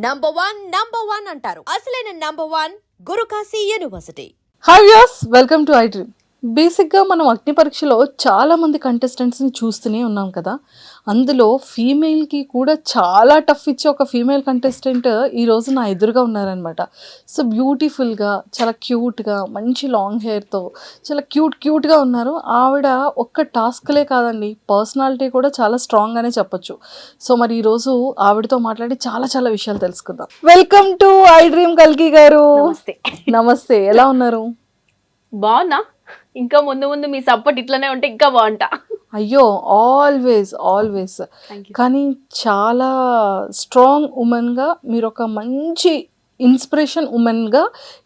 Number one అంటారు. అసలైన number one Gurukashi university. Hi viewers, welcome to I Dream. బేసిక్గా మనం అగ్ని పరీక్షలో చాలామంది కంటెస్టెంట్స్ని చూస్తూనే ఉన్నాం కదా. అందులో ఫీమేల్కి కూడా చాలా టఫ్ ఇచ్చే ఒక ఫీమేల్ కంటెస్టెంట్ ఈరోజు నా ఎదురుగా ఉన్నారనమాట. సో బ్యూటిఫుల్గా, చాలా క్యూట్గా, మంచి లాంగ్ హెయిర్తో చాలా క్యూట్గా ఉన్నారు. ఆవిడ ఒక్క టాస్క్లే కాదండి, పర్సనాలిటీ కూడా చాలా స్ట్రాంగ్ అనే చెప్పొచ్చు. సో మరి ఈరోజు ఆవిడతో మాట్లాడి చాలా విషయాలు తెలుసుకుందాం. వెల్కమ్ టు ఐ డ్రీమ్ కల్కి గారు. నమస్తే. నమస్తే, ఎలా ఉన్నారు? బాగున్నా. ఇంకా ముందు ముందు మీ సపోర్ట్ ఇట్లనే ఉంటే ఇంకా బాగుంటా. అయ్యో, ఆల్వేస్. కానీ చాలా స్ట్రాంగ్ ఉమెన్గా, మీరు ఒక మంచి ఇన్స్పిరేషన్ ఉమెన్గా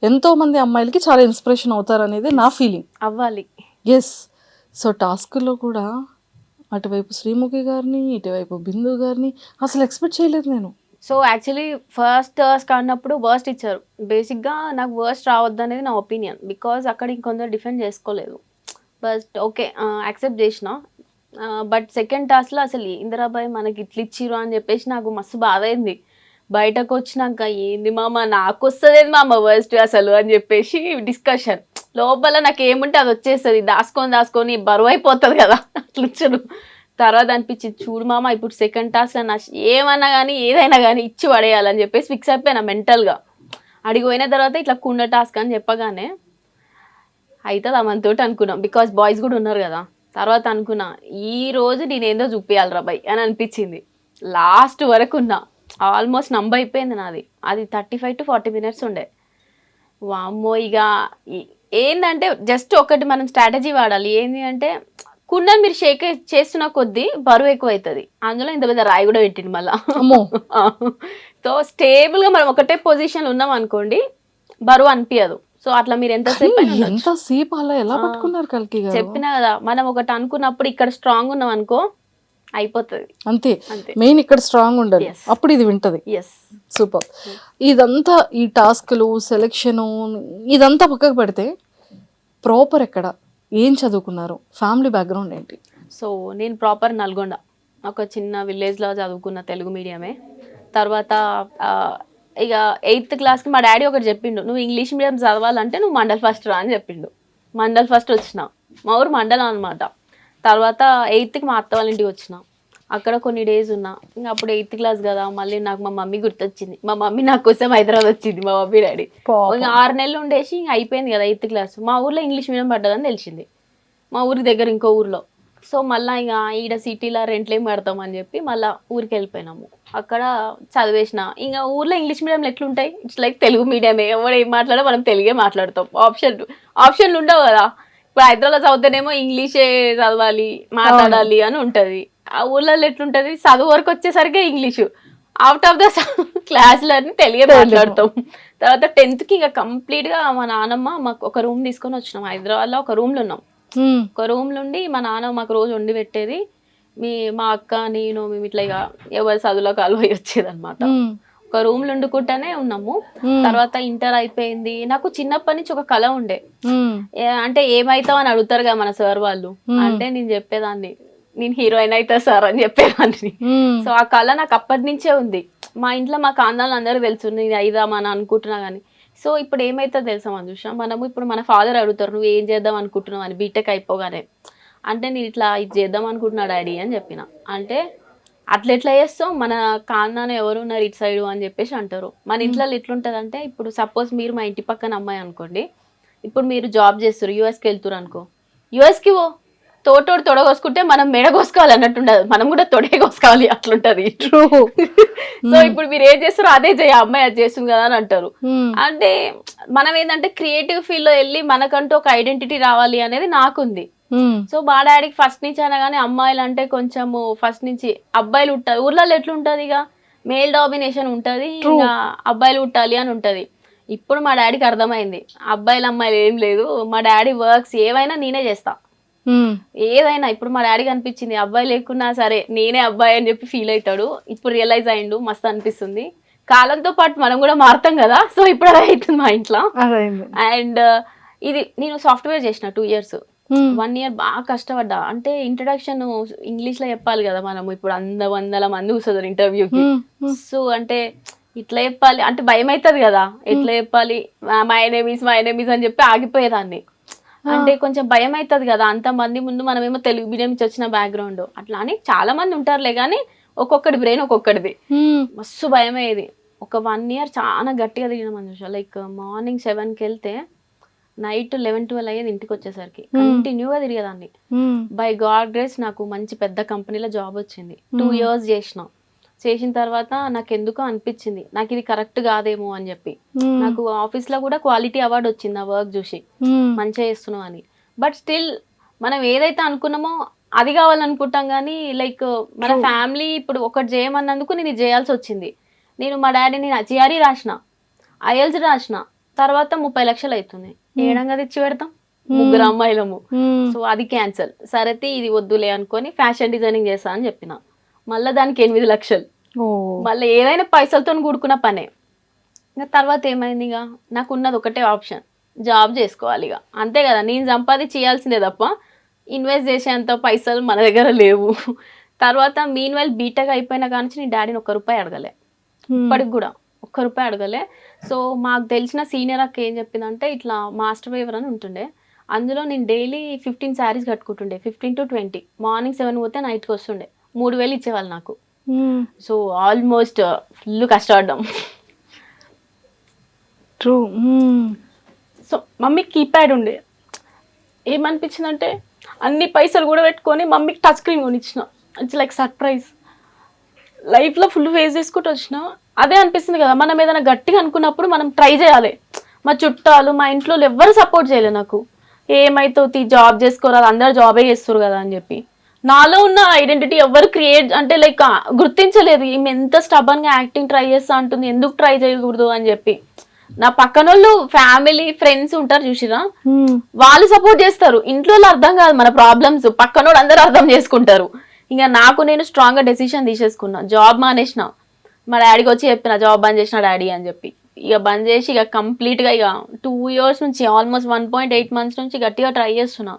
ఎంతోమంది అమ్మాయిలకి చాలా ఇన్స్పిరేషన్ అవుతారు అనేది నా ఫీలింగ్. అవ్వాలి. ఎస్. సో టాస్క్లో కూడా అటువైపు శ్రీముఖి గారిని, ఇటువైపు బిందు గారిని అసలు ఎక్స్పెక్ట్ చేయలేదు నేను. సో యాక్చువల్లీ ఫస్ట్ టాస్క్ అన్నప్పుడు వర్స్ట్ ఇచ్చారు. బేసిక్గా నాకు వర్స్ట్ రావద్దు అనేది నా ఒపీనియన్. బికాజ్ అక్కడ ఇంకొందరు డిఫెండ్ చేసుకోలేదు. బట్ ఓకే, యాక్సెప్ట్ చేసిన. బట్ సెకండ్ టాస్క్లో అసలు ఇందిరాబాయ్ మనకి ఇట్లా ఇచ్చిరు అని చెప్పేసి నాకు మస్తు బాధ అయింది. బయటకు వచ్చినాక ఏంది మామ నాకు వస్తుంది మామ వర్స్ట్ అసలు అని చెప్పేసి డిస్కషన్. లోపల నాకు ఏముంటే అది వచ్చేస్తుంది, దాచుకొని బరువు అయిపోతుంది కదా అట్లుచ్చారు. తర్వాత అనిపించింది, చూడు మామ ఇప్పుడు సెకండ్ టాస్క్ నా ఏమన్నా కానీ ఏదైనా కానీ ఇచ్చి పడేయాలని చెప్పేసి ఫిక్స్ అయిపోయినా మెంటల్గా. అడిగిపోయిన తర్వాత ఇట్లా కుండ టాస్క్ అని చెప్పగానే అవుతుంది అమ్మతోటి అనుకున్నాం. బికాస్ బాయ్స్ కూడా ఉన్నారు కదా. తర్వాత అనుకున్నా ఈ రోజు నేనేందో చూపించాలి రా బై అని అనిపించింది. లాస్ట్ వరకు ఉన్నా, ఆల్మోస్ట్ నంబర్ అయిపోయింది నాది. అది 35 to 40 minutes ఉండే. వామ్మో, ఇక ఏంటంటే జస్ట్ ఒకటి మనం స్ట్రాటజీ వాడాలి. ఏంటి అంటే కుండను మీరు షేక్ చేస్తున్న కొద్దీ బరువు ఎక్కువ అవుతుంది. అందులో ఇంత పెద్ద రాయి కూడా పెట్టింది మళ్ళా. సో స్టేబుల్గా మనం ఒకటే పొజిషన్లో ఉన్నాం అనుకోండి, బరువు అనిపించదు. సో అట్లా మీరు ఎంతసేపు అలా ఎలా పట్టుకున్నారు కల్కి గారు? చెప్పినా కదా, మనం ఒకటి అనుకున్నప్పుడు ఇక్కడ స్ట్రాంగ్ ఉన్నాం అనుకో అయిపోతుంది. అంతే, మెయిన్ ఇక్కడ స్ట్రాంగ్ ఉండాలి, అప్పుడు ఇది వింటది. సూపర్. ఇదంతా ఈ టాస్క్లు, సెలెక్షను ఇదంతా పక్కకు పెడితే ప్రాపర్ ఎక్కడ, ఏం చదువుకున్నారు, ఫ్యామిలీ బ్యాక్గ్రౌండ్ ఏంటి? సో నేను ప్రాపర్ నల్గొండ, ఒక చిన్న విలేజ్లో చదువుకున్న, తెలుగు మీడియమే. తర్వాత ఇక 8th క్లాస్కి మా డాడీ ఒకటి చెప్పిండు, నువ్వు ఇంగ్లీష్ మీడియం చదవాలంటే నువ్వు మండల్ ఫస్ట్ రా అని చెప్పిండు. మండల్ ఫస్ట్ వచ్చిన, మా ఊరు మండలం అనమాట. తర్వాత 8th మా అత్త వాళ్ళ ఇంటికి వచ్చిన, అక్కడ కొన్ని డేస్ ఉన్నా. ఇంకా అప్పుడు 8th క్లాస్ కదా, మళ్ళీ నాకు మా మమ్మీ గుర్తొచ్చింది. మా మమ్మీ నా కోసం హైదరాబాద్ వచ్చింది, మా మమ్మీ డాడీ. ఇంకా 6 నెలలు ఉండేసి ఇంకా అయిపోయింది కదా 8th క్లాస్. మా ఊర్లో ఇంగ్లీష్ మీడియం పడ్డదని తెలిసింది, మా ఊరికి దగ్గర ఇంకో ఊర్లో. సో మళ్ళీ ఇక ఈడ సిటీలో రెంట్లేం కడతామని చెప్పి మళ్ళీ ఊరికి వెళ్ళిపోయినాము. అక్కడ చదివేసిన. ఇంకా ఊర్లో ఇంగ్లీష్ మీడియంలో ఎట్లుంటాయి, ఇట్స్ లైక్ తెలుగు మీడియమే. ఎవరు ఏం మాట్లాడో మనం తెలుగే మాట్లాడతాం. ఆప్షన్లు ఉండవు కదా. ఇప్పుడు హైదరాబాద్ చదివితేనేమో ఇంగ్లీషే చదవాలి, మాట్లాడాలి అని ఉంటుంది. ఆ ఊర్లలో ఎట్లుంటుంది, చదువు వరకు వచ్చేసరికి ఇంగ్లీషు, అవుట్ ఆఫ్ ద క్లాసులన్నీ తెలుగే మాట్లాడతాం. తర్వాత 10th ఇక కంప్లీట్గా మా నాన్నమ్మ మాకు ఒక రూమ్ తీసుకొని వచ్చినాం. హైదరాబాద్లో ఒక రూమ్లో ఉన్నాం. ఒక రూమ్లో ఉండి మా నాన్న మాకు రోజు వండి పెట్టేది. మా అక్క నేను మేము ఇట్లా ఇక ఎవరి చదువులోకి అలవై వచ్చేది అనమాట. ఒక రూమ్లో వండుకుంటానే ఉన్నాము. తర్వాత ఇంటర్ అయిపోయింది. నాకు చిన్నప్పటి నుంచి ఒక కళ ఉండే, అంటే ఏమైతావు అని అడుగుతారు కదా మన సార్ వాళ్ళు. అంటే నేను చెప్పేదాన్ని, నేను హీరోయిన్ అవుతా సార్ అని చెప్పేదాన్ని. సో ఆ కళ నాకు అప్పటి నుంచే ఉంది. మా ఇంట్లో మా కాందాలు అందరూ తెలుసు నేను అయిదామని అనుకుంటున్నా కానీ. సో ఇప్పుడు ఏమైతుందో తెలుసా మంజుష, మనము ఇప్పుడు మన ఫాదర్ అడుగుతారు నువ్వు ఏం చేద్దాం అనుకుంటున్నావు అని బీటెక్ అయిపోగానే. అంటే నేను ఇట్లా ఇది చేద్దాం అనుకుంటున్నా డాడీ అని చెప్పిన. అంటే అట్లా ఎట్లా చేస్తావు, మన కాందాన ఎవరు ఉన్నారు ఇటు సైడు అని చెప్పేసి అంటారు. మన ఇంట్లో ఎట్లుంటుంది అంటే, ఇప్పుడు సపోజ్ మీరు మా ఇంటి పక్కన అమ్మాయి అనుకోండి, ఇప్పుడు మీరు జాబ్ చేస్తారు, యూఎస్కి వెళ్తారు అనుకో, యూఎస్కి తోటోడు తొడగోసుకుంటే మనం మెడ కోసుకోవాలి అన్నట్టు ఉండదు, మనం కూడా తొడే కోసుకోవాలి అట్లుంటది. సో ఇప్పుడు మీరు ఏం చేస్తారో అదే చేయ, అమ్మాయి అది చేస్తుంది కదా అని అంటారు. అంటే మనం ఏంటంటే క్రియేటివ్ ఫీల్డ్ లో వెళ్ళి మనకంటూ ఒక ఐడెంటిటీ రావాలి అనేది నాకుంది. సో మా డాడీకి ఫస్ట్ నుంచి అయినా కానీ అమ్మాయిలు అంటే కొంచెము ఫస్ట్ నుంచి, అబ్బాయిలు ఉంటారు ఊర్లలో ఎట్లుంటది, ఇక మేల్ డామినేషన్ ఉంటది, ఇంకా అబ్బాయిలు ఉట్టాలి అని ఉంటది. ఇప్పుడు మా డాడీకి అర్థమైంది అబ్బాయిలు అమ్మాయిలు ఏం లేదు, మా డాడీ వర్క్స్ ఏవైనా నేనే చేస్తా, ఏదైనా. ఇప్పుడు మా డాడీకి అనిపించింది అబ్బాయి లేకున్నా సరే నేనే అబ్బాయి అని చెప్పి ఫీల్ అవుతాడు. ఇప్పుడు రియలైజ్ అయ్యిండు, మస్తు అనిపిస్తుంది. కాలంతో పాటు మనం కూడా మారుతాం కదా. సో ఇప్పుడు అదే అవుతుంది మా ఇంట్లో. అండ్ ఇది నేను సాఫ్ట్వేర్ చేసిన 2 years. 1 year బాగా కష్టపడ్డా. అంటే ఇంట్రడక్షన్ ఇంగ్లీష్లో చెప్పాలి కదా మనము, ఇప్పుడు 100 మంది కూర్చోదు ఇంటర్వ్యూకి. సో అంటే ఇట్లా చెప్పాలి అంటే భయం అవుతుంది కదా, ఎట్లా చెప్పాలి మై నేమ్ ఈస్ అని చెప్పి ఆగిపోయేదాన్ని. అంటే కొంచెం భయం అవుతుంది కదా, అంతమంది ముందు మనమేమో తెలుగు మీడియం నుంచి వచ్చిన బ్యాక్గ్రౌండ్ అట్లా అని చాలా మంది ఉంటారులే, కానీ ఒక్కొక్కటి బ్రెయిన్ ఒక్కొక్కటిది. మస్తు భయం అయ్యేది. ఒక 1 year చాలా గట్టిగా తిరిగిన చూసా. లైక్ మార్నింగ్ 7కి వెళ్తే నైట్ 11-12 అయ్యేది ఇంటికి వచ్చేసరికి. కంటిన్యూగా తిరిగేదాన్ని. బై గాడ్ గ్రేస్ నాకు మంచి పెద్ద కంపెనీలో జాబ్ వచ్చింది. 2 years చేసిన తర్వాత నాకు ఎందుకో అనిపించింది నాకు ఇది కరెక్ట్ కాదేమో అని చెప్పి. నాకు ఆఫీస్ లో కూడా క్వాలిటీ అవార్డు వచ్చింది ఆ వర్క్ చూసి, మంచిగా చేస్తున్నావు అని. బట్ స్టిల్ మనం ఏదైతే అనుకున్నామో అది కావాలనుకుంటాం, కానీ లైక్ మన ఫ్యామిలీ ఇప్పుడు ఒకటి చేయమన్నందుకు నేను ఇది చేయాల్సి వచ్చింది. నేను మా డాడీని జిఆర్ఈ రాసిన, ఐఎల్స్ రాసిన, తర్వాత 30 లక్షలు అవుతుంది. ఏడంగా తెచ్చి పెడతాం, 3 అమ్మాయిలము. సో అది క్యాన్సల్. సరైతే ఇది వద్దులే అనుకొని ఫ్యాషన్ డిజైనింగ్ చేస్తా అని చెప్పిన. మళ్ళీ దానికి 8 లక్షలు. మళ్ళీ ఏదైనా పైసలతో కూడుకున్న పనే. ఇంకా తర్వాత ఏమైంది, ఇక నాకు ఉన్నది ఒకటే ఆప్షన్, జాబ్ చేసుకోవాలి. ఇక అంతే కదా, నేను సంపాదించి చేయాల్సిందే తప్ప ఇన్వెస్ట్ చేసేంత పైసలు మన దగ్గర లేవు. తర్వాత మీన్ వైల్ బీటెక్ అయిపోయిన కానీ నేను డాడీని 1 రూపాయి అడగలే, ఇప్పటికి కూడా 1 రూపాయి అడగలే. సో మాకు తెలిసిన సీనియర్ అక్క ఏం చెప్పిందంటే, ఇట్లా మాస్టర్ వేవర్ అని ఉంటుండే, అందులో నేను డైలీ 15 శారీస్ కట్టుకుంటుండే, 15 to 20. మార్నింగ్ 7 పోతే నైట్కి వస్తుండే, 3,000 ఇచ్చేవాళ్ళు నాకు. సో ఆల్మోస్ట్ ఫుల్ కష్టపడ్డాం. ట్రూ. సో మమ్మీకి కీప్యాడ్ ఉండే, ఏమనిపించిందంటే అన్ని పైసలు కూడా పెట్టుకొని మమ్మీకి టచ్ స్క్రీన్ కొనిచ్చిన. It's like surprise. లైఫ్లో ఫుల్ ఫేస్ చేసుకుంటూ వచ్చిన. అదే అనిపిస్తుంది కదా, మనం ఏదైనా గట్టిగా అనుకున్నప్పుడు మనం ట్రై చేయాలి. మా చుట్టాలు మా ఇంట్లో ఎవ్వరు సపోర్ట్ చేయలేదు నాకు. ఏమైతే జాబ్ చేసుకోరాదు, అందరు జాబే చేస్తారు కదా అని చెప్పి. నాలో ఉన్న ఐడెంటిటీ ఎవరు క్రియేట్ అంటే లైక్ గుర్తించలేదు. ఈమె ఎంత స్టబన్గా యాక్టింగ్ ట్రై చేస్తా అంటుంది, ఎందుకు ట్రై చేయకూడదు అని చెప్పి. నా పక్కన వాళ్ళు ఫ్యామిలీ ఫ్రెండ్స్ ఉంటారు చూసిరా, వాళ్ళు సపోర్ట్ చేస్తారు. ఇంట్లో అర్థం కాదు మన ప్రాబ్లమ్స్, పక్కనోడు అందరూ అర్థం చేసుకుంటారు. ఇంకా నాకు నేను స్ట్రాంగ్ గా డెసిషన్ తీసేసుకున్నా, జాబ్ మానేసిన. మా డాడీకి వచ్చి చెప్పిన జాబ్ బంద్ చేసిన డాడీ అని చెప్పి. ఇక బంద్ చేసి ఇక కంప్లీట్గా ఇక 2 years నుంచి ఆల్మోస్ట్ 1.8 months నుంచి గట్టిగా ట్రై చేస్తున్నా.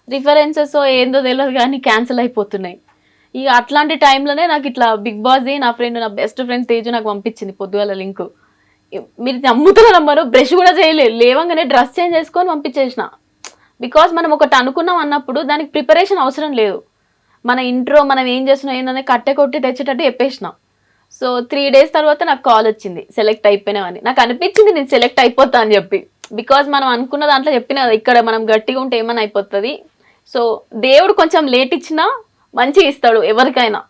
రిఫరెన్సెస్ ఏందో తెలియదు కానీ క్యాన్సిల్ అయిపోతున్నాయి. ఇక అట్లాంటి టైంలోనే నాకు ఇట్లా బిగ్ బాస్ది నా ఫ్రెండ్, నా బెస్ట్ ఫ్రెండ్ తేజు నాకు పంపించింది పొద్దుగాల లింక్. మీరు నమ్ముతారో బ్రష్ కూడా చేయలేదు, లేవంగానే డ్రెస్ చేంజ్ చేసుకొని పంపించేసిన. బికాస్ మనం ఒకటి అనుకున్నాం అన్నప్పుడు దానికి ప్రిపరేషన్ అవసరం లేదు. మన ఇంట్రో మనం ఏం చేస్తున్నాం ఏంటనే కట్టె కొట్టి తెచ్చేటట్టు చెప్పేసిన. సో 3 days తర్వాత నాకు కాల్ వచ్చింది, సెలెక్ట్ అయిపోయినావని. నాకు అనిపించింది నేను సెలెక్ట్ అయిపోతా అని చెప్పి. బికాజ్ మనం అనుకున్న దాంట్లో చెప్పిన కదా, ఇక్కడ మనం గట్టిగా ఉంటే ఏమైనా అయిపోతుంది. సో దేవుడు కొంచెం లేట్ ఇచ్చినా మంచిగా ఇస్తాడు ఎవరికైనా.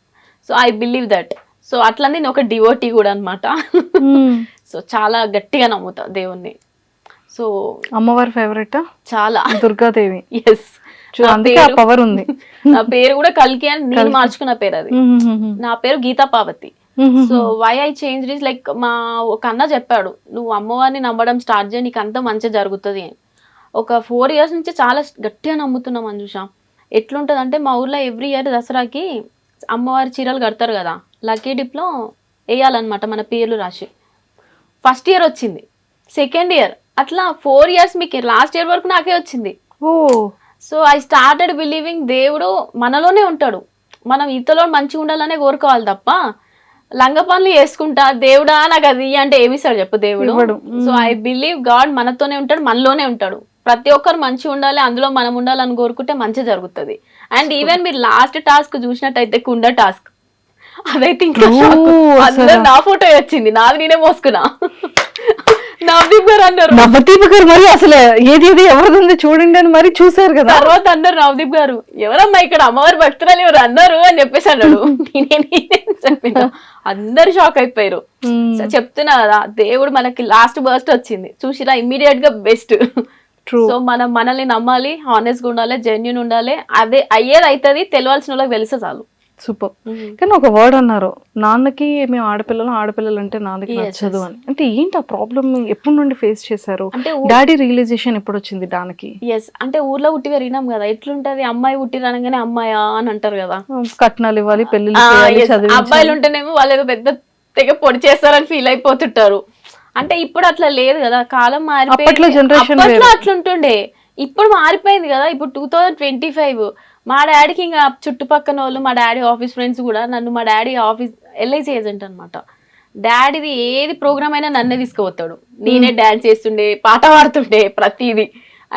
So I believe that. So అట్లా నేను ఒక డివోటీ కూడా అనమాట. సో చాలా గట్టిగా నమ్ముతా దేవుణ్ణి. సో అమ్మవారి ఫేవరెట్ చాలా దుర్గాదేవి. ఎస్, పవర్ ఉంది. నా పేరు కూడా కల్కి అని నేను మార్చుకున్న పేరు అది. నా పేరు Geetha Parvathi. So why I change is like మా ఒక అన్న చెప్పాడు, నువ్వు అమ్మవారిని నమ్మడం స్టార్ట్ చేయి, నీకు అంతా మంచిగా జరుగుతుంది అని. ఒక 4 years నుంచి చాలా గట్టిగా నమ్ముతున్నాం అంజుషా. ఎట్లుంటుంది అంటే మా ఊర్లో ఎవ్రీ ఇయర్ దసరాకి అమ్మవారి చీరలు కడతారు కదా, లక్కీ డిప్లో వేయాలన్నమాట మన పేర్లు రాసి. ఫస్ట్ ఇయర్ వచ్చింది, సెకండ్ ఇయర్, అట్లా 4 years మీకు లాస్ట్ ఇయర్ వరకు నాకే వచ్చింది. సో ఐ స్టార్టెడ్ బిలీవింగ్ దేవుడు మనలోనే ఉంటాడు, మనం ఇతరులో మంచిగా ఉండాలనే కోరుకోవాలి తప్ప లంగ పనులు చేసుకుంటా దేవుడా నాకు అది అంటే ఏమిస్తాడు చెప్పు దేవుడు. సో ఐ బిలీవ్ గాడ్ మనతోనే ఉంటాడు, మనలోనే ఉంటాడు. ప్రతి ఒక్కరు మంచిగా ఉండాలి, అందులో మనం ఉండాలని కోరుకుంటే మంచి జరుగుతుంది. అండ్ ఈవెన్ మీరు లాస్ట్ టాస్క్ చూసినట్టయితే కుండ టాస్క్, అదైతే ఇంకా అందరూ నా ఫోటో వచ్చింది, నాది నేనే మోసుకున్నా. నవదీప్ గారు అన్నారు, నవదీప్ గారు మరి అసలు ఏది ఎవరిది చూడండి అని మరి చూసారు కదా. తర్వాత అన్నారు నవదీప్ గారు, ఎవరమ్మా ఇక్కడ అమ్మవారి భక్తురాలు ఎవరు అన్నారు అని చెప్పేసి అన్నాడు. చెప్పిన అందరు షాక్ అయిపోయారు. చెప్తున్నా కదా, దేవుడు మనకి లాస్ట్ బర్స్ట్ వచ్చింది చూసిరా, ఇమ్మీడియట్ గా బెస్ట్. సో మనం మనల్ని నమ్మాలి, హానెస్ట్ గా ఉండాలి, జెన్యూన్ ఉండాలి. అదే అయ్యేది అవుతుంది, తెలియాల్సిన వాళ్ళకి తెలిస్తే చాలు. సూపర్. కానీ ఒక వర్డ్ అన్నారు, నాన్నకి మేము ఆడపిల్లలు అంటే నాన్నకి నచ్చదు అని. అంటే ఏంటి ఆ ప్రాబ్లం, ఎప్పటి నుండి ఫేస్ చేశారు? అంటే డాడీ రియలైజేషన్ ఎప్పుడు వచ్చింది దానికి? ఎస్, అంటే ఊర్లో ఉట్టి పెరిగినాం కదా, ఎట్లుంటది అమ్మాయి ఉట్టి అనగానే అమ్మాయా అని అంటారు కదా, కట్నాలు ఇవ్వాలి, పెళ్లి. అబ్బాయిలు ఉంటేనేమో వాళ్ళు ఏదో పెద్ద తెగ పొడి చేస్తారని ఫీల్ అయిపోతుంటారు. అంటే ఇప్పుడు అట్లా లేదు కదా, కాలం మారిపోయింది. అప్పట్లో అట్లుంటుండే, ఇప్పుడు మారిపోయింది కదా. ఇప్పుడు 2025 మా డాడీకి ఇంకా చుట్టుపక్కల వాళ్ళు, మా డాడీ ఆఫీస్ ఫ్రెండ్స్ కూడా నన్ను, మా డాడీ ఆఫీస్ LIC ఏజెంట్ అనమాట, డాడీది ఏది ప్రోగ్రామ్ అయినా నన్నే తీసుకుపోతాడు. నేనే డాన్స్ చేస్తుండే, పాట పాడుతుండే, ప్రతిదీ.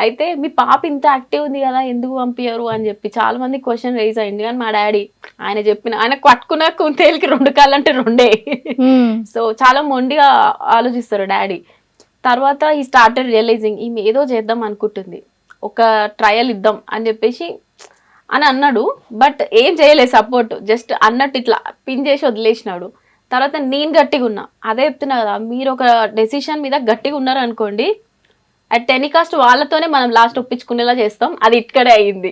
అయితే మీ పాప ఇంత యాక్టివ్ ఉంది కదా, ఎందుకు పంపించరు అని చెప్పి చాలా మంది క్వశ్చన్ రైజ్ అయింది. కానీ మా డాడీ ఆయన పట్టుకున్న కుంతేలికి 2 కాళ్ళు అంటే 2. సో చాలా మొండిగా ఆలోచిస్తారు డాడీ. తర్వాత ఈ స్టార్టెడ్ రియలైజింగ్ ఈమె ఏదో చేద్దాం అనుకుంటుంది, ఒక ట్రయల్ ఇద్దాం అని చెప్పేసి అని అన్నాడు. బట్ ఏం చేయలేదు, సపోర్ట్ జస్ట్ అన్నట్టు ఇట్లా పిన్ చేసి వదిలేసినాడు. తర్వాత నేను గట్టిగా ఉన్నా. అదే చెప్తున్నా కదా, మీరు ఒక డెసిషన్ మీద గట్టిగా ఉన్నారు అనుకోండి, అట్ ఎనీ కాస్ట్ వాళ్ళతోనే మనం లాస్ట్ ఒప్పించుకునేలా చేస్తాం. అది ఇక్కడే అయ్యింది.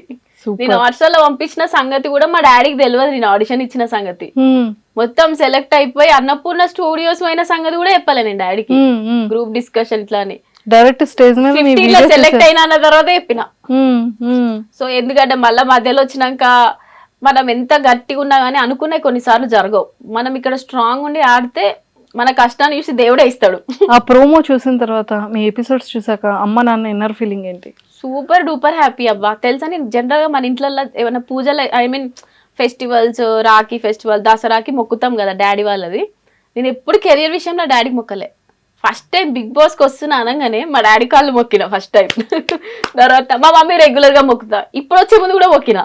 నేను హాస్టల్లో పంపించిన సంగతి కూడా మా డాడీకి తెలియదు, నేను ఆడిషన్ ఇచ్చిన సంగతి. మొత్తం సెలెక్ట్ అయిపోయి అన్నపూర్ణ స్టూడియోస్ అయిన సంగతి కూడా చెప్పలే నేను డాడీకి. గ్రూప్ డిస్కషన్ ఇట్లా అని డైరెక్ట్ స్టేజ్ మీద సెలెక్ట్ అయినా అన్న తర్వాత చెప్పిన. సో ఎందుకంటే మళ్ళీ మధ్యలో వచ్చినాక మనం ఎంత గట్టిగా ఉన్నా కానీ అనుకునే కొన్నిసార్లు జరగవు. మనం ఇక్కడ స్ట్రాంగ్ ఉండి ఆడితే మన కష్టాన్ని చూసి దేవుడే ఇస్తాడు. ఆ ప్రోమో చూసిన తర్వాత మీ ఎపిసోడ్స్ చూసాక అమ్మ నాన్న ఇన్నర్ ఫీలింగ్ ఏంటి? సూపర్ డూపర్ హ్యాపీ అబ్బా. తెలుసా, నేను జనరల్ గా మన ఇంట్లో ఏమైనా పూజలు, I mean festivals, Rakhi festival, దసరాకి మొక్కుతాం కదా డాడీ వాళ్ళది. నేను ఎప్పుడు కెరియర్ విషయంలో డాడీకి మొక్కలే. ఫస్ట్ టైం బిగ్ బాస్కి వస్తున్నా అనగానే మా డాడీ కాళ్ళు మొక్కిన ఫస్ట్ టైం. తర్వాత మా మమ్మీ రెగ్యులర్ గా మొక్కుతా, ఇప్పుడు వచ్చే ముందు కూడా మొక్కిన.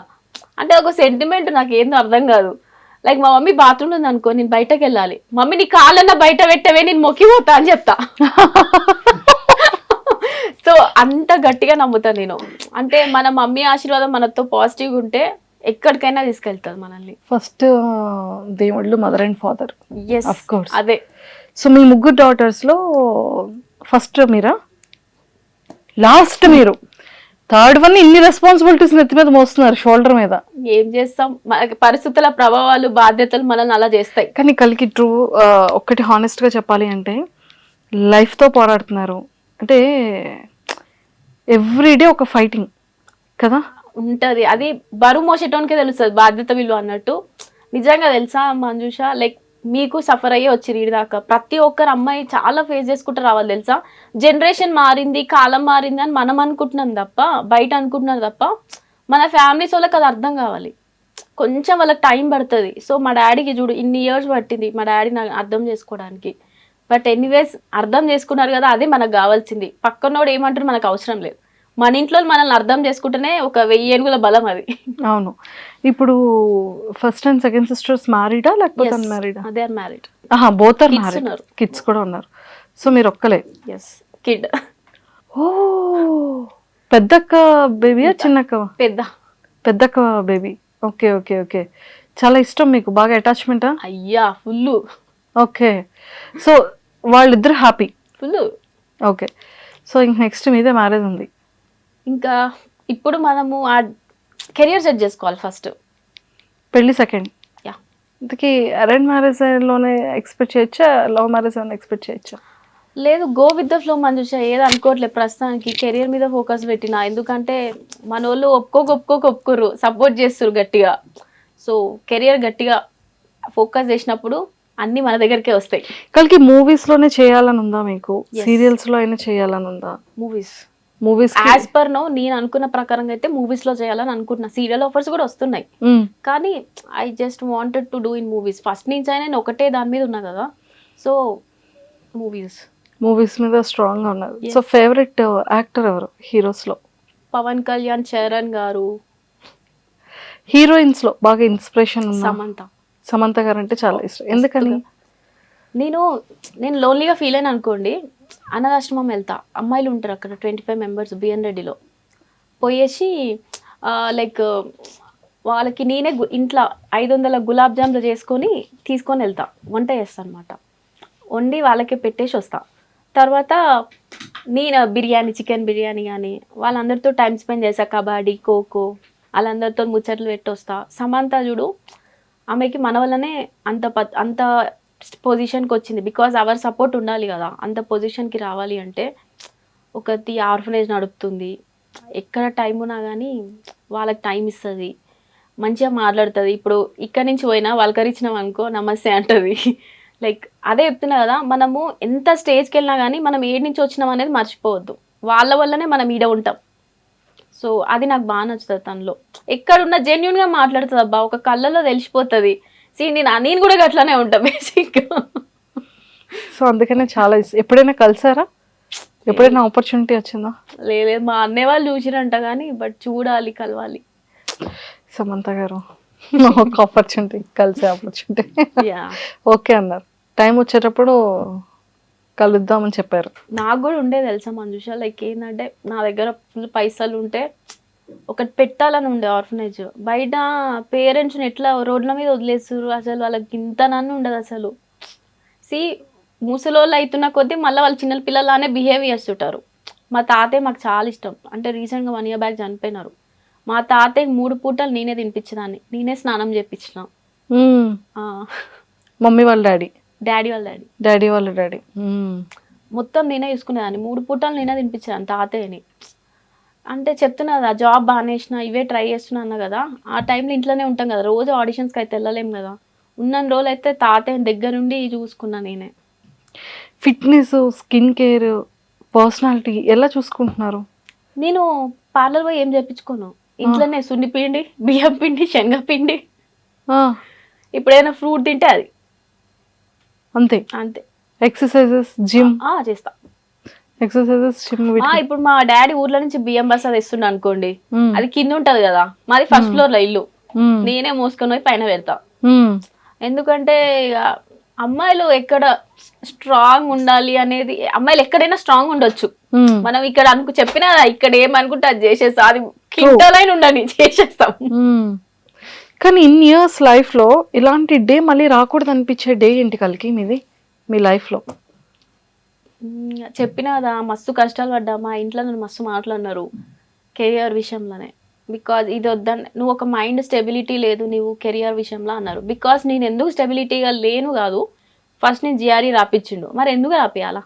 అంటే ఒక సెంటిమెంట్ నాకు ఏందో అర్థం కాదు. లైక్ మా మమ్మీ బాత్రూమ్ ఉంది అనుకో, నేను బయటకు వెళ్ళాలి, మమ్మీ నీ కాళ్ళన్నా బయట పెట్టవే, నేను మొక్కిపోతా అని చెప్తా. సో అంత గట్టిగా నమ్ముతాను నేను. అంటే మన మమ్మీ ఆశీర్వాదం మనతో పాజిటివ్గా ఉంటే ఎక్కడికైనా తీసుకెళ్తారు మనల్ని. ఫస్ట్ దేవుళ్ళు mother and father. Of course అదే. సో మీ ముగ్గురు డాటర్స్ లో ఫస్ట్ మీరా, లాస్ట్ మీరు, థర్డ్ వన్ ఇన్ని రెస్పాన్సిబిలిటీస్ నెత్తి మీద మోస్తున్నారు షోల్డర్ మీద. ఏం చేస్తాం, పరిస్థితుల ప్రభావాలు, బాధ్యతలు మనల్ని అలా చేస్తాయి. కానీ కలికి ట్రూ ఒక్కటి హానెస్ట్ గా చెప్పాలి అంటే, లైఫ్ తో పోరాడుతున్నారు అంటే ఎవ్రీడే ఒక ఫైటింగ్ కదా ఉంటది. అది బరువు మోసేటోనికే తెలుస్తుంది బాధ్యత విలువ అన్నట్టు. నిజంగా తెలుసా మంజుష, లైక్ మీకు సఫర్ అయ్యే వచ్చి రీడ్ దాకా ప్రతి ఒక్కరు అమ్మాయి చాలా ఫేస్ చేసుకుంటూ రావాలి తెలుసా. జనరేషన్ మారింది, కాలం మారింది అని మనం అనుకుంటున్నాం తప్ప, బయట అనుకుంటున్నారు తప్ప, మన ఫ్యామిలీస్ వాళ్ళకి అది అర్థం కావాలి. కొంచెం వాళ్ళకి టైం పడుతుంది. సో మా డాడీకి చూడు ఇన్ని ఇయర్స్ పట్టింది మా డాడీ నాకు అర్థం చేసుకోవడానికి. బట్ ఎనీవేస్ అర్థం చేసుకున్నారు కదా, అదే మనకు కావాల్సింది. పక్కనోడు ఏమంటారు మనకు అవసరం లేదు. మన ఇంట్లో మనల్ని అర్థం చేసుకుంటేనే ఒక 1000 ఏనుగుల బలం అది. అవును. ఇప్పుడు ఫస్ట్ అండ్ సెకండ్ సిస్టర్స్ మ్యారీడా లేకపోతే అన్మ్యారీడా? They are married. Both are married. Kids కూడా ఉన్నారు. సో మీరు ఒక్కలే? Yes, kid. ఓ, పెద్దక్క బేబీయా చిన్నక్క? పెద్దక్క బేబీ. Okay okay okay. చాలా ఇష్టం మీకు, బాగా అటాచ్మెంటా? అయ్యా ఫుల్. ఓకే. సో వాళ్ళిద్దరు హ్యాపీ? ఫుల్. ఓకే. సో ఇంక నెక్స్ట్ మీదే మ్యారేజ్ ఉంది. ఇంకా ఇప్పుడు మనము ఆ కెరియర్ సెట్ చేసుకోవాలి ఫస్ట్. పెళ్లి సెకండ్. యా. ఇంతకీ అరేంజ్ మ్యారేజ్ లోనే ఎక్స్పెక్ట్ చేయొచ్చా, లవ్ మ్యారేజ్ అని ఎక్స్పెక్ట్ చేయొచ్చా? లేదు, go with the flow Manjusha. ఏది అనుకోవట్లేదు ప్రస్తుతానికి, కెరియర్ మీద ఫోకస్ పెట్టినా. ఎందుకంటే మన వాళ్ళు ఒప్పుకోరు, సపోర్ట్ చేస్తారు గట్టిగా. సో కెరియర్ గట్టిగా ఫోకస్ చేసినప్పుడు అన్ని మన దగ్గరికే వస్తాయి. కలికి మూవీస్ లోనే చేయాలని ఉందా మీకు? సీరియల్స్ లో అయినా చేయాలని ఉందా? మూవీస్ యాజ్ పర్ నో నేను అనుకున్న ప్రకారంగా అయితే మూవీస్ లో చేయాలని అనుకుంటున్నా. సీరియల్ ఆఫర్స్ కూడా వస్తున్నాయి, కానీ I just wanted to do in movies. First నుంచి అయినా నేను ఒకటే దాని మీద ఉన్నా కదా. సో మూవీస్ మీద స్ట్రాంగ్ గా ఉన్నారు. సో ఫేవరెట్ యాక్టర్ ఎవరు హీరోస్ లో? పవన్ కళ్యాణ్, చరణ్ గారు. హీరోయిన్స్ లో బాగా ఇన్స్పిరేషన్ ఉన్న? సమంత గారు అంటే చాలా ఇష్టం. ఎందుకని? నేను లోన్లీగా ఫీల్ అయినా అనుకోండి, అనాథాశ్రమం వెళ్తా. అమ్మాయిలు ఉంటారు అక్కడ 25 మెంబర్స్ బిఎన్ రెడ్డిలో. పోయేసి లైక్ వాళ్ళకి నేనే ఇంట్లో 500 గులాబ్ జామ్లు చేసుకొని తీసుకొని వెళ్తా. వంట చేస్తాను అనమాట. వండి వాళ్ళకే పెట్టేసి వస్తా. తర్వాత నేను బిర్యానీ, చికెన్ బిర్యానీ కానీ వాళ్ళందరితో టైం స్పెండ్ చేస్తా. కబడ్డీ, ఖోఖో వాళ్ళందరితో ముచ్చట్లు పెట్టి వస్తా. సమంత చూడు, ఆమెకి మన వల్లనే అంత పొజిషన్కి వచ్చింది. బికాజ్ అవర్ సపోర్ట్ ఉండాలి కదా. అంత పొజిషన్కి రావాలి అంటే ఒకటి ఆర్ఫనేజ్ నడుపుతుంది. ఎక్కడ టైం ఉన్నా కానీ వాళ్ళకి టైం ఇస్తుంది, మంచిగా మాట్లాడుతుంది. ఇప్పుడు ఇక్కడి నుంచి పోయినా వాళ్ళకరిచ్చినాం అనుకో నమస్తే అంటుంది. లైక్ అదే చెప్తున్నా కదా, మనము ఎంత స్టేజ్కి వెళ్ళినా కానీ మనం ఏడు నుంచి వచ్చినాం అనేది మర్చిపోవద్దు. వాళ్ళ వల్లనే మనం ఈడ ఉంటాం. సో అది నాకు బాగా నచ్చుతుంది తనలో. ఎక్కడున్నా జెన్యున్గా మాట్లాడుతుంది అబ్బా, ఒక కళ్ళలో తెలిసిపోతుంది. నేను కూడా అట్లానే ఉంటా బేసిక్గా. సో అందుకనే చాలా ఇష్టం. ఎప్పుడైనా కలిసారా? ఎప్పుడైనా ఆపర్చునిటీ వచ్చిందా? లేదు, మా అన్నయ్య వాళ్ళు చూసిరంట కానీ బట్ చూడాలి, కలవాలి. సమంత గారు ఒక ఆపర్చునిటీ, కలిసే ఆపర్చునిటీ యా, ఓకే అన్నారు. టైం వచ్చేటప్పుడు కలుద్దామని చెప్పారు. నాకు కూడా ఉండే తెలుసా మంజుష, లైక్ ఏంటంటే నా దగ్గర ఫుల్ పైసలు ఉంటే ఒకటి పెట్టాలని ఉండే ఆర్ఫనేజ్. బయట పేరెంట్స్ని ఎట్లా రోడ్ల మీద వదిలేస్తారు, అసలు వాళ్ళకి ఇంత నన్ను ఉండదు అసలు. సి ముసలోళ్ళు అవుతున్న కొద్దీ మళ్ళీ వాళ్ళు చిన్న పిల్లలానే బిహేవ్ చేస్తుంటారు. మా తాతయ్య మాకు చాలా ఇష్టం. అంటే రీసెంట్గా 1 year బ్యాక్ చనిపోయినారు. మా తాతయ్య 3 పూటలు నేనే తినిపించేదాన్ని, నేనే స్నానం చేయించిన. మమ్మీ వాళ్ళ డాడీ, డాడీ వాళ్ళ డాడీ, డాడీ వాళ్ళ డాడీ మొత్తం నేనే చూసుకునేదాన్ని. 3 పూటలు నేనే తినిపించేదాన్ని తాతయ్యని. అంటే చెప్తున్నా కదా, జాబ్ బాగానేసిన ఇవే ట్రై చేస్తున్నా అన్న కదా, ఆ టైంలో ఇంట్లోనే ఉంటాం కదా, రోజు ఆడిషన్స్కి అయితే వెళ్ళలేం కదా. ఉన్న రోజులు అయితే తాతయ్య దగ్గర నుండి చూసుకున్నా నేనే. ఫిట్నెస్, స్కిన్ కేర్, పర్సనాలిటీ ఎలా చూసుకుంటున్నారు? నేను పార్లర్ పోయి ఏం చేయించుకోను, ఇంట్లోనే సున్ని పిండి, బియ్యం పిండి, శనగపిండి, ఇప్పుడైనా ఫ్రూట్ తింటే అది అంతే. అంతే. ఎక్సర్సైజెస్, జిమ్ చేస్తా. Exercises, gym. ఇప్పుడు మా డాడీ ఊర్లో నుంచి బియ్యం బస్తా తెస్తుండ అనుకోండి, అది కింద ఉంటది కదా, మాది ఫస్ట్ ఫ్లోర్ లో ఇల్లు, నేనే మోసుకొని పోయి పైన పెడతా. ఎందుకంటే ఇక అమ్మాయిలు ఎక్కడ స్ట్రాంగ్ ఉండాలి అనేది, అమ్మాయిలు ఎక్కడైనా స్ట్రాంగ్ ఉండొచ్చు. మనం ఇక్కడ చెప్పినా ఇక్కడ ఏమనుకుంటే అది చేసేస్తా, అది కింటలైన ఉండని చేసేస్తాం. కానీ ఇన్ ఇయర్స్ లైఫ్ లో ఇలాంటి డే మళ్ళీ రాకూడదు అనిపించే డే ఏంటి కలికి మీది, మీ లైఫ్ లో? చెప్పినా కదా, మస్తు కష్టాలు పడ్డా. మా ఇంట్లో నన్ను మస్తు మాట్లాడినారు కెరియర్ విషయంలోనే. బికాజ్ ఇది వద్దని, నువ్వు ఒక మైండ్ స్టెబిలిటీ లేదు నువ్వు కెరియర్ విషయంలో అన్నారు. బికాజ్ నేను ఎందుకు స్టెబిలిటీగా లేను కాదు, ఫస్ట్ నేను జిఆర్ఈ రాపిచ్చిండు, మరి ఎందుకు రాపియాలా?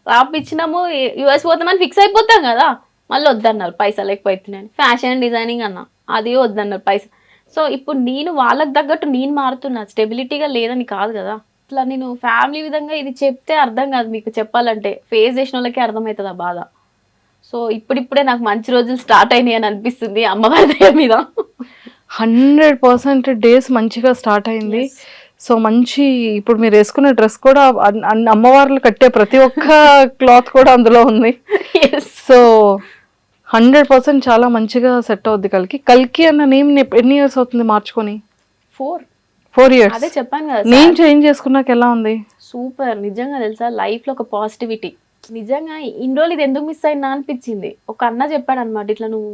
రాపిచ్చినాము, యూఎస్ పోతామని ఫిక్స్ అయిపోతాం కదా, మళ్ళీ వద్దన్నారు పైసలు ఎక్కువైతున్నాయని. ఫ్యాషన్ డిజైనింగ్ అన్నా, అది వద్దన్నారు పైసలు. సో ఇప్పుడు నేను వాళ్ళకి తగ్గట్టు నేను మారుతున్నా, స్టెబిలిటీగా లేదని కాదు కదా. ఇట్లా నేను ఫ్యామిలీ విధంగా ఇది చెప్తే అర్థం కాదు మీకు, చెప్పాలంటే ఫేస్ చేసిన వాళ్ళకే అర్థమవుతుంది ఆ బాధ. సో ఇప్పుడిప్పుడే నాకు మంచి రోజులు స్టార్ట్ అయినాయి అని అనిపిస్తుంది అమ్మవారి దయ మీద. 100% డేస్ మంచిగా స్టార్ట్ అయింది. సో మంచి, ఇప్పుడు మీరు వేసుకునే డ్రెస్ కూడా అమ్మవార్లు కట్టే ప్రతి ఒక్క క్లాత్ కూడా అందులో ఉంది. సో 100% చాలా మంచిగా సెట్ అవుద్ది కలికి. కల్కి అన్న నేమ్ ఎన్ని ఇయర్స్ అవుతుంది మార్చుకొని? 4 years. అదే చెప్పాను కదా, నేమ్ చేంజ్ చేసుకున్నాక ఎలా ఉంది? సూపర్. నిజంగా తెలుసా, లైఫ్ లో ఒక పాజిటివిటీ. నిజంగా ఇన్ని రోజులు ఇది ఎందుకు మిస్ అయినా అనిపించింది. ఒక అన్న చెప్పాడు అనమాట, ఇట్లా నువ్వు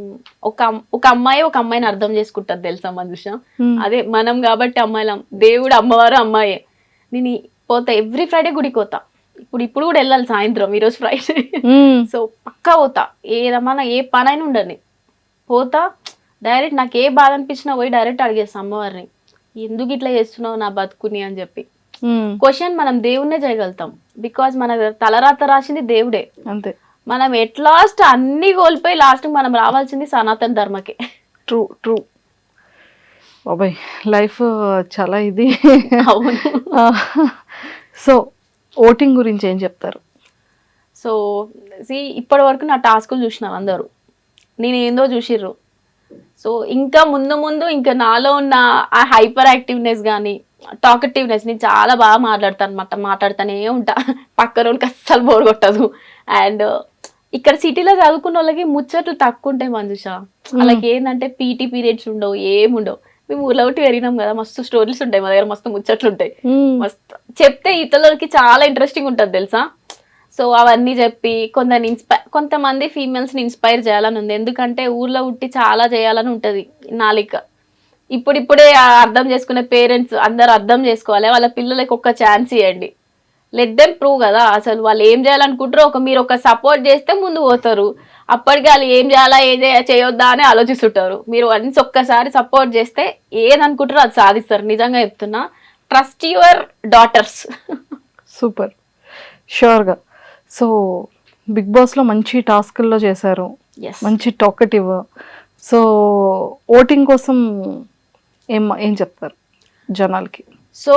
ఒక అమ్మాయిని అర్థం చేసుకుంటారు తెలుసా మంజుష, అదే మనం కాబట్టి అమ్మాయిలం, దేవుడు అమ్మవారు అమ్మాయే. నేను పోతా ఎవ్రీ ఫ్రైడే గుడికి పోతా, ఇప్పుడు కూడా వెళ్ళాలి సాయంత్రం, ఈరోజు ఫ్రైడే. సో పక్కా పోతా, ఏదమ్మా ఏ పనైనా ఉండని పోతా. డైరెక్ట్ నాకు ఏ బాధ అనిపించినా పోయి డైరెక్ట్ అడిగేస్తా అమ్మవారిని, ఎందుకు ఇట్లా చేస్తున్నావు నా బతుకుని అని చెప్పి. క్వశ్చన్ మనం దేవుణ్ణే చేయగలుగుతాం, బికాజ్ మన తలరాత రాసింది దేవుడే. అంతే. మనం ఎట్ లాస్ట్ అన్ని కోల్పోయి లాస్ట్ మనం రావాల్సింది సనాతన ధర్మకే. ట్రూ బాబాయ్, లైఫ్ చాలా ఇది. అవును. సో ఓటింగ్ గురించి ఏం చెప్తారు? సో ఇప్పటి వరకు నా టాస్కులు చూసినారు అందరూ, నేను ఏందో చూసిర్రు. సో ఇంకా ముందు ఇంకా నాలో ఉన్న ఆ హైపర్ యాక్టివ్నెస్ కానీ టాకటివ్నెస్, నేను చాలా బాగా మాట్లాడతాను అనమాట, మాట్లాడుతూనే ఉంటా, పక్క రోజుకి అస్సలు బోర్ కొట్టదు. అండ్ ఇక్కడ సిటీలో చదువుకున్న వాళ్ళకి ముచ్చట్లు తక్కువ ఉంటాయి మంజుష, వాళ్ళకి ఏంటంటే పీటీ పీరియడ్స్ ఉండవు, ఏముండవు. మేము ఊర్లో ఒకటి పెరిగినాం కదా, మస్తు స్టోరీస్ ఉంటాయి మా దగ్గర, మస్తు ముచ్చట్లు ఉంటాయి, మస్తు చెప్తే ఇతరులకి చాలా ఇంట్రెస్టింగ్ ఉంటుంది తెలుసా. సో అవన్నీ చెప్పి కొంతమంది ఫీమేల్స్ని ఇన్స్పైర్ చేయాలని ఉంది, ఎందుకంటే ఊర్లో ఉట్టి చాలా చేయాలని ఉంటుంది నాలిక. ఇప్పుడిప్పుడే అర్థం చేసుకునే పేరెంట్స్ అందరు అర్థం చేసుకోవాలి, వాళ్ళ పిల్లలకి ఒక్క ఛాన్స్ ఇవ్వండి, లెట్ దెమ్ ప్రూవ్ కదా. అసలు వాళ్ళు ఏం చేయాలనుకుంటారో మీరు ఒక సపోర్ట్ చేస్తే ముందు పోతారు, అప్పటికి వాళ్ళు ఏం చేయాలా చేయొద్దా అని ఆలోచిస్తుంటారు. మీరు వన్స్ ఒక్కసారి సపోర్ట్ చేస్తే ఏదనుకుంటారో అది సాధిస్తారు, నిజంగా చెప్తున్నా. Trust your daughters. సూపర్, షూర్గా. సో బిగ్ బాస్లో మంచి టాస్క్ల్లో చేశారు, మంచి టాకటివ్. సో ఓటింగ్ కోసం ఏం చెప్తారు జనాలకి? సో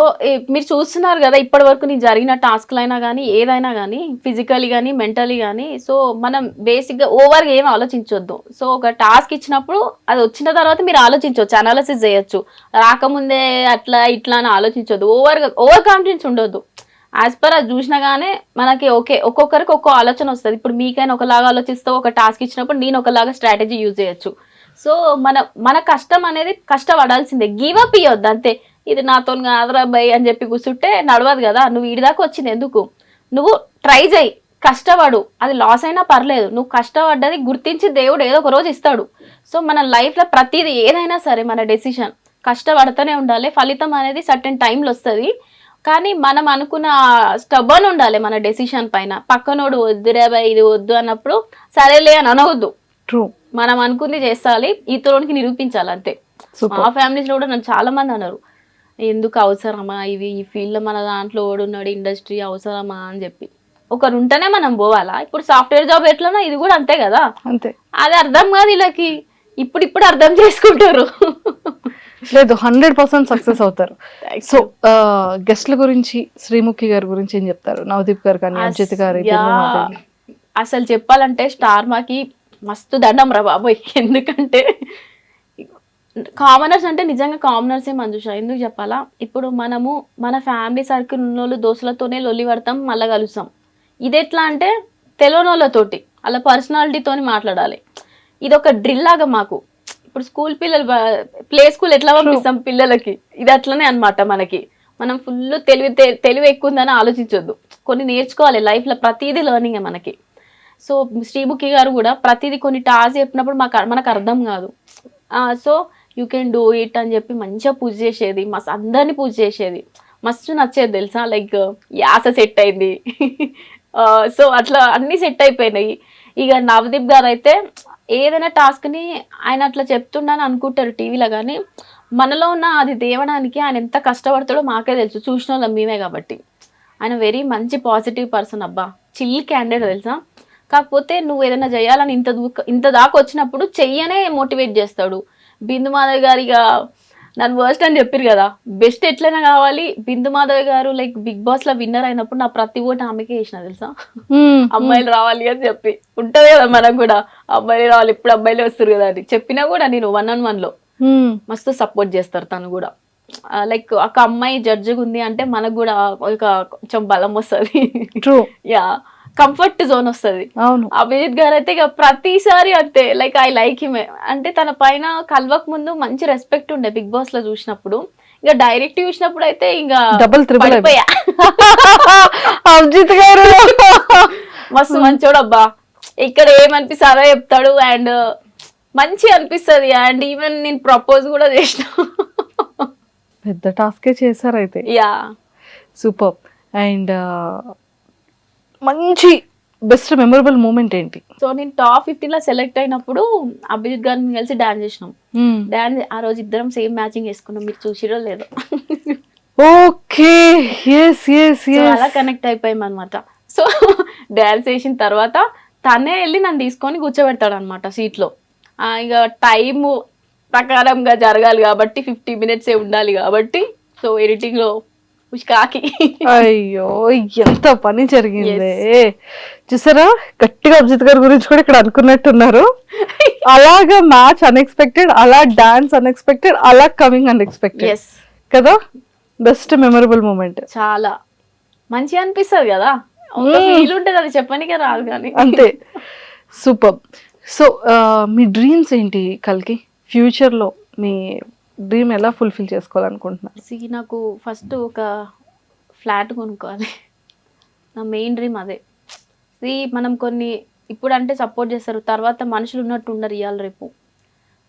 మీరు చూస్తున్నారు కదా, ఇప్పటి వరకు నేను జరిగిన టాస్క్లు అయినా కానీ ఏదైనా కానీ, ఫిజికలీ కానీ మెంటలీ కానీ. సో మనం బేసిక్గా ఓవర్గా ఏం ఆలోచించవద్దు. సో ఒక టాస్క్ ఇచ్చినప్పుడు అది వచ్చిన తర్వాత మీరు ఆలోచించవచ్చు, అనాలిసిస్ చేయొచ్చు. రాకముందే అట్లా ఇట్లా అని ఆలోచించవద్దు, ఓవర్ కాన్ఫిడెన్స్ ఉండొద్దు. యాజ్ పర్ అది చూసినా గానే మనకి ఓకే, ఒక్కొక్కరికి ఒక్కో ఆలోచన వస్తుంది. ఇప్పుడు మీకైనా ఒకలాగా ఆలోచిస్తే ఒక టాస్క్ ఇచ్చినప్పుడు నేను ఒకలాగా స్ట్రాటజీ యూజ్ చేయొచ్చు. సో మన కష్టం అనేది కష్టపడాల్సిందే, గివ్ అప్ ఇవ్వద్దు అంతే. ఇది నాతో కాదురా బై అని చెప్పి కూర్చుంటే నడవదు కదా. నువ్వు వీడి దాకా వచ్చింది ఎందుకు, నువ్వు ట్రై చేయి, కష్టపడు, అది లాస్ అయినా పర్లేదు, నువ్వు కష్టపడ్డది గుర్తించి దేవుడు ఏదో ఒక రోజు ఇస్తాడు. సో మన లైఫ్లో ప్రతిదీ ఏదైనా సరే మన డెసిషన్ కష్టపడుతూనే ఉండాలి, ఫలితం అనేది సర్టెన్ టైంలో వస్తుంది. కానీ మనం అనుకున్న స్టబర్న్ ఉండాలి మన డెసిషన్ పైన. పక్కనోడు వద్దురే బై ఇది వద్దు అన్నప్పుడు సరేలే అని అనవద్దు. ట్రూ. మనం అనుకుంది చేస్తాలి, ఇతరునికి నిరూపించాలి అంతే. మా ఫ్యామిలీస్లో కూడా నన్ను చాలా మంది అన్నారు, ఎందుకు అవసరమా ఇవి, ఈ ఫీల్డ్లో మన దాంట్లో ఓడున్నాడు, ఇండస్ట్రీ అవసరమా అని చెప్పి. ఒకరు ఉంటేనే మనం పోవాలా. ఇప్పుడు సాఫ్ట్వేర్ జాబ్ ఎట్లనో ఇది కూడా అంతే కదా. అంతే. అది అర్థం కాదు వీళ్ళకి, ఇప్పుడు అర్థం చేసుకుంటారు. లేదు, 100% సక్సెస్ అవుతారు. సో గెస్ట్ల గురించి శ్రీముఖి గారి గురించి ఏం చెప్తారు? నవదీప్ గారు కానీ, అజిత్ గారు, అసలు చెప్పాలంటే స్టార్ మాకి మస్తు దండం రా బాబోయ్. ఎందుకంటే కామనర్స్ అంటే నిజంగా కామనర్సే మంజుష. ఎందుకు చెప్పాలా, ఇప్పుడు మనము మన ఫ్యామిలీ సర్కిల్ ఉన్నోళ్ళు దోస్తులతోనే లొల్లి పడతాం, మళ్ళీ కలుస్తాం. ఇది ఎట్లా అంటే తెలియని వాళ్ళతోటి అలా పర్సనాలిటీతోని మాట్లాడాలి. ఇది ఒక డ్రిల్ లాగా మాకు. ఇప్పుడు స్కూల్ పిల్లలు ప్లే స్కూల్ ఎట్లా పంపిస్తాం పిల్లలకి, ఇది అట్లనే అనమాట. మనం ఫుల్ తెలివి ఎక్కువ ఉందని ఆలోచించొద్దు, కొన్ని నేర్చుకోవాలి లైఫ్లో, ప్రతిదీ లెర్నింగే మనకి. సో శ్రీముఖి గారు కూడా ప్రతిదీ కొన్ని టాస్క్ చెప్పినప్పుడు మనకు అర్థం కాదు. So you can do it అని చెప్పి మంచిగా పూజ చేసేది, మస్తు అందరినీ పూజ చేసేది, మస్తు నచ్చేది తెలుసా. లైక్ యాస సెట్ అయింది. సో అట్లా అన్నీ సెట్ అయిపోయినాయి. ఇక నవదీప్ గారు అయితే ఏదైనా టాస్క్ని ఆయన అట్లా చెప్తుండని అనుకుంటారు టీవీలో, కానీ మనలో ఉన్న అది తేవడానికి ఆయన ఎంత కష్టపడతాడో మాకే తెలుసు, చూసిన వాళ్ళం మేమే కాబట్టి. ఆయన వెరీ మంచి పాజిటివ్ పర్సన్ అబ్బా, చిల్ క్యాండిడేట్ తెలుసా. కాకపోతే నువ్వు ఏదైనా చేయాలని ఇంత దాకా వచ్చినప్పుడు చెయ్యనే మోటివేట్ చేస్తాడు. బిందు మాధవ్ గారు ఇక నన్ను వర్స్ట్ అని చెప్పారు కదా, బెస్ట్ ఎట్లయినా కావాలి. బిందు మాధవ్ గారు లైక్ బిగ్ బాస్ లో విన్నర్ అయినప్పుడు నా ప్రతి ఓటు ఆమెకే వేసిన తెలుసా. అమ్మాయిలు రావాలి అని చెప్పి ఉంటది కదా మనకు కూడా, అబ్బాయిలు రావాలి, ఎప్పుడు అబ్బాయిలు వస్తారు కదా అని చెప్పినా కూడా నేను 1-on-1 లో మస్తు సపోర్ట్ చేస్తారు తను కూడా. లైక్ ఒక అమ్మాయి జడ్జిగా ఉంది అంటే మనకు కూడా కొంచెం బలం వస్తుంది. యా, కంఫర్ట్ జోన్ వస్తుంది. అభిజిత్ గారు అయితే ఇక ప్రతిసారి అంతే, లైక్ ఐ లైక్ హిమ్. అంటే తన పైన కలవక ముందు మంచి రెస్పెక్ట్ ఉండే బిగ్ బాస్ లో చూసినప్పుడు, ఇక డైరెక్ట్ చూసినప్పుడు అయితే ఇంకా పడిపోయా. అభిజిత్ గారు మస్తు మంచోడు అబ్బా, ఇక్కడ ఏమనిపిస్తే అదే చెప్తాడు అండ్ మంచి అనిపిస్తుంది. అండ్ ఈవెన్ నేను ప్రపోజ్ కూడా చేసిన. పెద్ద టాస్కే చేశారు అయితే. Yeah, super. అండ్ మంచి బెస్ట్ మెమరబుల్ మూమెంట్ ఏంటి? సో నేను టాప్ 15 లో సెలెక్ట్ అయినప్పుడు అభిజిత్ గారిని కలిసి డాన్స్ చేసినాం. డాన్స్ ఆ రోజు ఇద్దరం సేమ్ మ్యాచింగ్ వేసుకున్నాం, మీరు చూసిరో లేదో. ఓకే, అలా కనెక్ట్ అయిపోయాం అనమాట. సో డాన్స్ వేసిన తర్వాత తనే వెళ్ళి నన్ను తీసుకొని కూర్చోబెడతాడు అనమాట సీట్లో. ఇక టైము ప్రకారంగా జరగాలి కాబట్టి 50 minutes ఉండాలి కాబట్టి, సో ఎడిటింగ్ లో ఉష్కాకి. అయ్యో ఎంత పని జరిగింది చూసారా. గట్టిగా అభిజిత్ గారి గురించి కూడా ఇక్కడ అనుకున్నట్టున్నారు. అలాగా మ్యాచ్ అన్ఎక్స్పెక్టెడ్, అలా డాన్స్ అన్ఎక్స్పెక్టెడ్, అలా కమింగ్ అన్ఎక్స్పెక్టెడ్ కదా. Best memorable moment. చాలా మంచిగా అనిపిస్తుంది కదా, ఫీల్ ఉంటుంది, అది చెప్పనికే రాదు కానీ అంతే. సూపర్. సో మీ డ్రీమ్స్ ఏంటి కల్కి? ఫ్యూచర్లో మీ డ్రీమ్ ఎలా ఫుల్ఫిల్ చేసుకోవాలనుకుంటున్నారు? నాకు ఫస్ట్ ఒక ఫ్లాట్ కొనుక్కోవాలి, నా మెయిన్ డ్రీమ్ అదే. మనం కొన్ని ఇప్పుడు అంటే సపోర్ట్ చేస్తారు, తర్వాత మనుషులు ఉన్నట్టు ఉండరు ఇవాళ రేపు.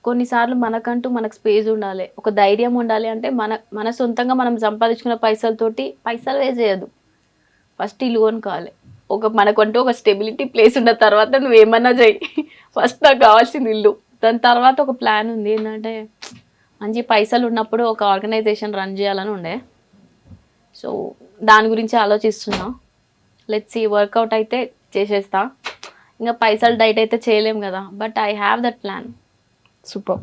కొన్నిసార్లు మనకంటూ మనకు స్పేస్ ఉండాలి, ఒక ధైర్యం ఉండాలి. అంటే మన సొంతంగా మనం సంపాదించుకున్న పైసలతోటి పైసలు వేస్ట్ చేయదు, ఫస్ట్ ఇల్లు కొనుక్కోవాలి. మనకంటూ ఒక స్టెబిలిటీ ప్లేస్ ఉన్న తర్వాత నువ్వేమన్నా చెయ్యి, ఫస్ట్ నాకు కావాల్సింది ఇల్లు. దాని తర్వాత ఒక ప్లాన్ ఉంది ఏంటంటే, మంచి పైసలు ఉన్నప్పుడు ఒక ఆర్గనైజేషన్ రన్ చేయాలని ఉండే. సో దాని గురించి ఆలోచిస్తున్నా. లెట్స్ సీ, వర్కౌట్ అయితే చేసేస్తా. ఇంకా పైసలు డైట్ అయితే చేయలేం కదా, but I have that plan. Super.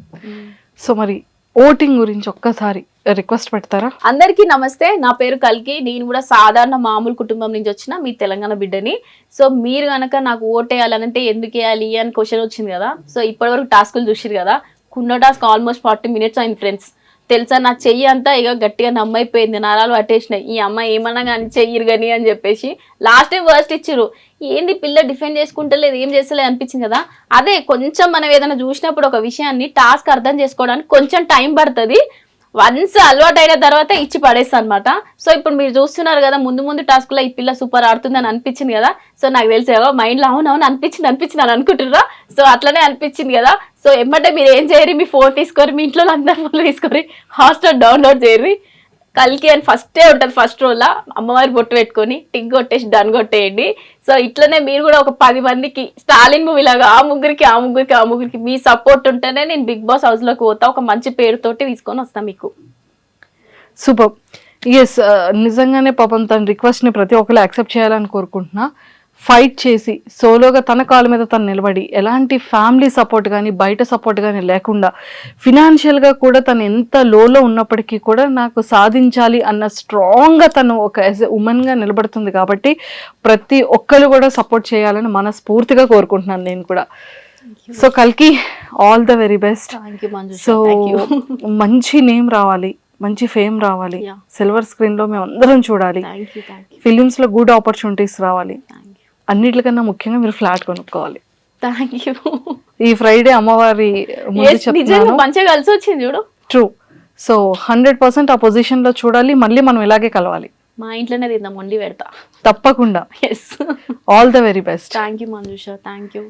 So మరి ఓటింగ్ గురించి ఒక్కసారి రిక్వెస్ట్ పెడతారా? అందరికీ నమస్తే, నా పేరు కల్కి. నేను కూడా సాధారణ మామూలు కుటుంబం నుంచి వచ్చిన మీ తెలంగాణ బిడ్డని. సో మీరు కనుక నాకు ఓటేయాలంటే ఎందుకు వేయాలి అని క్వశ్చన్ వచ్చింది కదా. సో ఇప్పటివరకు టాస్కులు చూసిరు కదా, కున్న టాస్క్ ఆల్మోస్ట్ 40 minutes అయింది ఫ్రెండ్స్. తెలుసా నా చెయ్యి అంతా ఇక గట్టిగా నమ్మైపోయింది, నరాలు పట్టేసినాయి, ఈ అమ్మాయి ఏమన్నా కానీ చెయ్యిరు కానీ అని చెప్పేసి లాస్ట్ టైం వర్స్ట్ ఇచ్చిర్రు. ఏంది పిల్ల డిఫెండ్ చేసుకుంటలేదు, ఏం చేస్తలేదు అనిపించింది కదా. అదే కొంచెం మనం ఏదైనా చూసినప్పుడు ఒక విషయాన్ని టాస్క్ అర్థం చేసుకోవడానికి కొంచెం టైం పడుతుంది. వన్స్ అలవాటు అయిన తర్వాత ఇచ్చి పడేస్తా అనమాట. సో ఇప్పుడు మీరు చూస్తున్నారు కదా, ముందు ముందు టాస్క్ లో ఈ పిల్ల సూపర్ ఆడుతుంది అని అనిపించింది కదా. సో నాకు తెలిసి మైండ్ లో అవునవును అనిపించింది అని అనుకుంటున్నారా. సో అట్లనే అనిపించింది కదా. సో ఎమ్మటే మీరు ఏం చేయరు, మీ ఫోన్ తీసుకొని మీ ఇంట్లో అందరు ఫోన్ తీసుకొని హాట్స్టార్ డౌన్లోడ్ చేయరు. కల్కి అని ఫస్టే ఉంటుంది, ఫస్ట్ రోజులో అమ్మవారి బొట్టు పెట్టుకొని టిక్ కొట్టేసి డన్ కొట్టేయండి. సో ఇట్లనే మీరు కూడా ఒక 10 మందికి స్టాలిన్ మూవీ లాగా ఆ ముగ్గురికి మీ సపోర్ట్ ఉంటేనే నేను బిగ్ బాస్ హౌస్ లోకి పోతా, ఒక మంచి పేరుతోటి తీసుకొని వస్తాను మీకు. సూపర్. ఎస్, నిజంగానే పాపం తన రిక్వెస్ట్ని ప్రతి ఒక్కరు యాక్సెప్ట్ చేయాలని కోరుకుంటున్నా. ఫైట్ చేసి సోలోగా తన కాళ్ళ మీద తను నిలబడి ఎలాంటి ఫ్యామిలీ సపోర్ట్ కానీ బయట సపోర్ట్ కానీ లేకుండా ఫినాన్షియల్గా కూడా తను ఎంత లోలో ఉన్నప్పటికీ కూడా నాకు సాధించాలి అన్న స్ట్రాంగ్గా తను ఒక యాజ్ ఎ ఉమెన్గా నిలబడుతుంది. కాబట్టి ప్రతి ఒక్కరు కూడా సపోర్ట్ చేయాలని మనస్ఫూర్తిగా కోరుకుంటున్నాను నేను కూడా. సో కల్కి all the very best. So మంచి నేమ్ రావాలి, మంచి ఫేమ్ రావాలి, సిల్వర్ స్క్రీన్ లో మేము అందరం చూడాలి, ఫిలిమ్స్ లో గుడ్ ఆపర్చునిటీస్ రావాలి. అన్నిటికన్నా ముఖ్యంగా మీరు ఫ్లాట్ కొనుక్కోవాలి. ఈ ఫ్రైడే అమ్మవారి మంచిగా కలిసి వచ్చింది చూడు. ట్రూ. సో 100% ఆ పొజిషన్ లో చూడాలి, మళ్ళీ మనం ఇలాగే కలవాలి. మా ఇంట్లోనే తిందాం, వండి పెడతా తప్పకుండా. All the very best. Thank you Manjusha, thank you.